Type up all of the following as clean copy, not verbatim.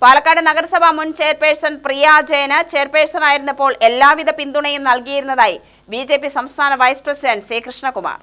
പാലക്കാട് നഗരസഭ മുൻ ചെയർപേഴ്സൺ പ്രിയ ജയന് ചെയർപേഴ്സണായിരുന്നപ്പോൾ എല്ലാവിധ പിന്തുണയും നൽകിയിരുന്നതായി ബിജെപി സംസ്ഥാന വൈസ് പ്രസിഡന്റ് സി കൃഷ്ണകുമാർ.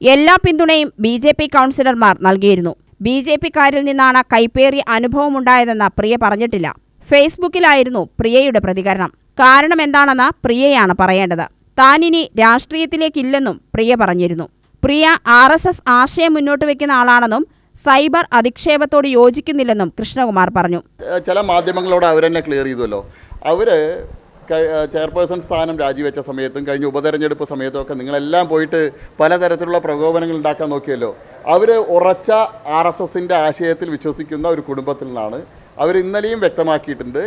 എല്ലാ പിന്തുണയും ബിജെപി കൗൺസിലർമാർ നൽകിയിരുന്നു. ബിജെപിക്കാരിൽ നിന്നാണ് കൈപ്പേറിയ അനുഭവമുണ്ടായതെന്ന് പ്രിയ പറഞ്ഞിട്ടില്ല. ഫേസ്ബുക്കിലായിരുന്നു പ്രിയയുടെ പ്രതികരണം. കാരണം എന്താണെന്ന് പ്രിയയാണ് പറയേണ്ടത്. താനിനി രാഷ്ട്രീയത്തിലേക്കില്ലെന്നും പ്രിയ പറഞ്ഞിരുന്നു. പ്രിയ RSS ആശയം മുന്നോട്ട് വെക്കുന്ന ആളാണെന്നും സൈബർ അധിക്ഷേപത്തോട് യോജിക്കുന്നില്ലെന്നും കൃഷ്ണകുമാർ പറഞ്ഞു. ചില മാധ്യമങ്ങളോട് അവരെന്നെ ക്ലിയർ ചെയ്തുവല്ലോ. അവർ ചെയർപേഴ്സൺ സ്ഥാനം രാജിവെച്ച സമയത്തും കഴിഞ്ഞ ഉപതെരഞ്ഞെടുപ്പ് സമയത്തും ഒക്കെ നിങ്ങളെല്ലാം പോയിട്ട് പലതരത്തിലുള്ള പ്രകോപനങ്ങൾ ഉണ്ടാക്കാൻ നോക്കിയല്ലോ. അവർ ഉറച്ച RSSൻ്റെ ആശയത്തിൽ വിശ്വസിക്കുന്ന ഒരു കുടുംബത്തിൽ നിന്നാണ്. അവർ ഇന്നലെയും വ്യക്തമാക്കിയിട്ടുണ്ട്,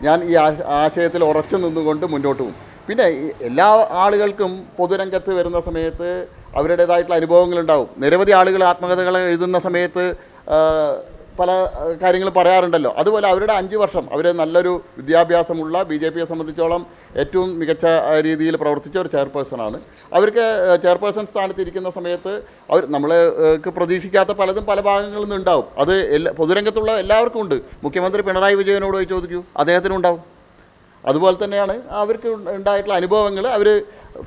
ഞാൻ ഈ ആശയത്തിൽ ഉറച്ചു നിന്നുകൊണ്ട് മുന്നോട്ട് പോകും. പിന്നെ എല്ലാ ആളുകൾക്കും പൊതുരംഗത്ത് വരുന്ന സമയത്ത് അവരുടേതായിട്ടുള്ള അനുഭവങ്ങളുണ്ടാവും. നിരവധി ആളുകൾ ആത്മകഥകൾ എഴുതുന്ന സമയത്ത് പല കാര്യങ്ങൾ പറയാറുണ്ടല്ലോ. അതുപോലെ അവരുടെ 5 വർഷം അവർ നല്ലൊരു വിദ്യാഭ്യാസമുള്ള BJPയെ സംബന്ധിച്ചോളം ഏറ്റവും മികച്ച രീതിയിൽ പ്രവർത്തിച്ച ഒരു ചെയർപേഴ്സണാണ്. അവർക്ക് ചെയർപേഴ്സൺ സ്ഥാനത്തിരിക്കുന്ന സമയത്ത് നമ്മൾക്ക് പ്രതീക്ഷിക്കാത്ത പലതും പല ഭാഗങ്ങളിൽ നിന്നുണ്ടാവും. അത് പൊതുരംഗത്തുള്ള എല്ലാവർക്കും ഉണ്ട്. മുഖ്യമന്ത്രി പിണറായി വിജയനോട് പോയി ചോദിക്കൂ, അദ്ദേഹത്തിനുണ്ടാവും. അതുപോലെ തന്നെയാണ് അവർക്ക് ഉണ്ടായിട്ടുള്ള അനുഭവങ്ങൾ അവർ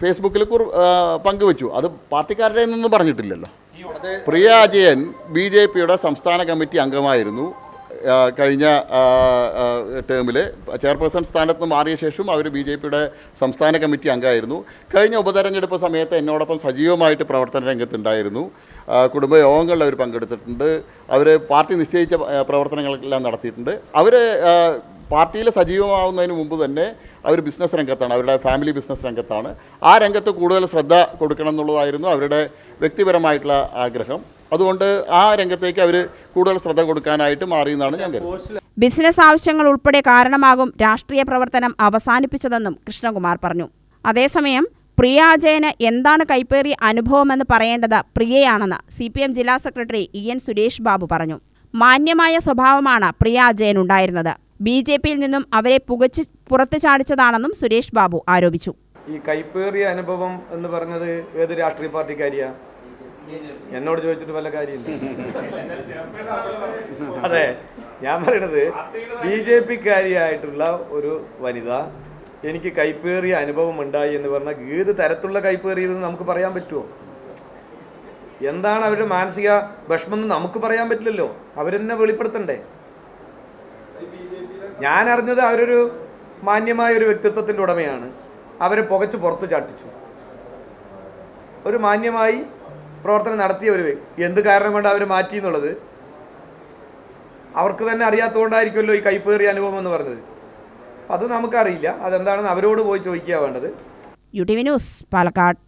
ഫേസ്ബുക്കിൽ പങ്കുവച്ചു. അത് പാർട്ടിക്കാരുടെ നിന്നും പറഞ്ഞിട്ടില്ലല്ലോ. പ്രിയ ജയൻ BJPയുടെ സംസ്ഥാന കമ്മിറ്റി അംഗമായിരുന്നു. കഴിഞ്ഞ ടേമിൽ ചെയർപേഴ്സൺ സ്ഥാനത്ത് നിന്ന് മാറിയ ശേഷം അവർ BJPയുടെ സംസ്ഥാന കമ്മിറ്റി അംഗമായിരുന്നു. കഴിഞ്ഞ ഉപതെരഞ്ഞെടുപ്പ് സമയത്ത് എന്നോടൊപ്പം സജീവമായിട്ട് പ്രവർത്തന രംഗത്തുണ്ടായിരുന്നു. കുടുംബയോഗങ്ങളിൽ അവർ പങ്കെടുത്തിട്ടുണ്ട്. അവർ പാർട്ടി നിശ്ചയിച്ച പ്രവർത്തനങ്ങളെല്ലാം നടത്തിയിട്ടുണ്ട്. അവർ പാർട്ടിയിൽ സജീവമാവുന്നതിന് മുമ്പ് തന്നെ അവർ ബിസിനസ് രംഗത്താണ്, അവരുടെ ഫാമിലി ബിസിനസ് രംഗത്താണ്. ആ രംഗത്ത് കൂടുതൽ ശ്രദ്ധ കൊടുക്കണം എന്നുള്ളതായിരുന്നു അവരുടെ വ്യക്തിപരമായിട്ടുള്ള ആഗ്രഹം. അതുകൊണ്ട് ആ രംഗത്തേക്ക് അവർ കൂടുതൽ ശ്രദ്ധ കൊടുക്കാനായിട്ട് മാറിയെന്നാണ് ഞാൻ കരുതുന്നത്. ബിസിനസ് ആവശ്യങ്ങൾ ഉൾപ്പെടെ കാരണമാകും രാഷ്ട്രീയ പ്രവർത്തനം അവസാനിപ്പിച്ചതെന്നും കൃഷ്ണകുമാർ പറഞ്ഞു. അതേസമയം പ്രിയ ജയന് എന്താണ് കൈപ്പേറിയ അനുഭവമെന്ന് പറയേണ്ടത് പ്രിയയാണെന്ന് CPM ജില്ലാ സെക്രട്ടറി EN സുരേഷ് ബാബു പറഞ്ഞു. മാന്യമായ സ്വഭാവമാണ് പ്രിയ ജയൻ ഉണ്ടായിരുന്നത്. BJPയിൽ നിന്നും അവരെ പുകച്ച് പുറത്തു ചാടിച്ചതാണെന്നും സുരേഷ് ബാബു ആരോപിച്ചു. ഈ കൈപ്പേറിയ അനുഭവം എന്ന് പറഞ്ഞത് ഏത് രാഷ്ട്രീയ പാർട്ടിക്കാരിയാ? എന്നോട് ചോദിച്ചിട്ട് വല്ല കാര്യമില്ല. അതെ, ഞാൻ പറയണത് BJPക്കാരിയായിട്ടുള്ള ഒരു വനിത എനിക്ക് കൈപ്പേറിയ അനുഭവം ഉണ്ടായി എന്ന് പറഞ്ഞാൽ ഏത് തരത്തിലുള്ള കൈപ്പേറിയതെന്ന് നമുക്ക് പറയാൻ പറ്റുമോ? എന്താണ് അവരുടെ മാനസിക വിഷമം എന്ന് നമുക്ക് പറയാൻ പറ്റില്ലല്ലോ. അവരെന്നെ വെളിപ്പെടുത്തണ്ടേ? ഞാൻ അറിഞ്ഞത് അവരൊരു മാന്യമായ ഒരു വ്യക്തിത്വത്തിൻ്റെ ഉടമയാണ്. അവരെ പുകച്ച് പുറത്ത് ചാട്ടിച്ചു. ഒരു മാന്യമായി പ്രവർത്തനം നടത്തിയ ഒരു വ്യക്തി എന്ത് കാരണം കൊണ്ട് അവർ മാറ്റി എന്നുള്ളത് അവർക്ക് തന്നെ അറിയാത്തതുകൊണ്ടായിരിക്കുമല്ലോ ഈ കൈപ്പേറിയ അനുഭവം എന്ന് പറഞ്ഞത്. അത് നമുക്കറിയില്ല. അതെന്താണെന്ന് അവരോട് പോയി ചോദിക്കുക വേണ്ടത്. UTV news, Palakkad.